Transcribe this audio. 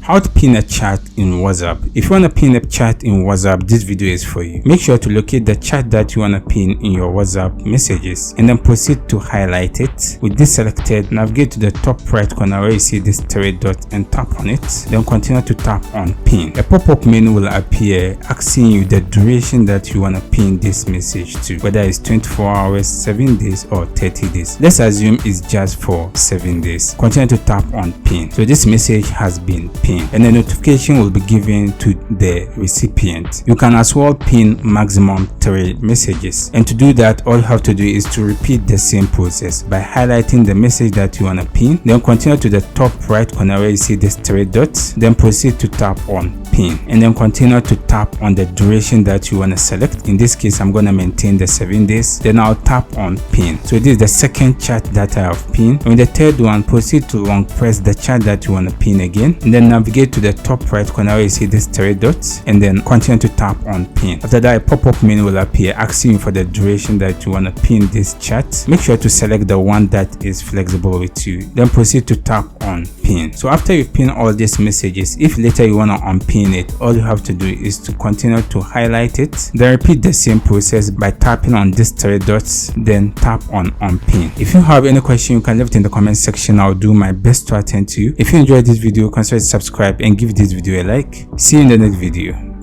How to pin a chat in WhatsApp. If you want to pin a chat in WhatsApp, this video is for you. Make sure to locate the chat that you want to pin in your WhatsApp messages and then proceed to highlight it. With this selected, navigate to the top right corner where you see this three dot and tap on it. Then continue to tap on pin. A pop-up menu will appear asking you the duration that you want to pin this message to, whether it's 24 hours, 7 days or 30 days. Let's assume it's just for 7 days. Continue to tap on pin. So this message has been pinned and the notification will be given to the recipient. You can as well pin maximum 3 messages, and to do that all you have to do is to repeat the same process by highlighting the message that you want to pin, then continue to the top right corner where you see this 3 dots, then proceed to tap on pin and then continue to tap on the duration that you want to select. In this case I'm going to maintain the 7 days, then I'll tap on pin. So this is the second chat that I have pinned. And the third one, proceed to long press the chat that you want to pin again, and then navigate to the top right corner where you see these 3 dots and then continue to tap on pin. After that, a pop-up menu will appear asking you for the duration that you want to pin this chat. Make sure to select the one that is flexible with you, then proceed to tap on pin. So after you pin all these messages, if later you want to unpin it, all you have to do is to continue to highlight it, then repeat the same process by tapping on these 3 dots, then tap on unpin. If you have any question, you can leave it in the comment section. I'll do my best to attend to you. If you enjoyed this video, consider subscribe and give this video a like. See you in the next video.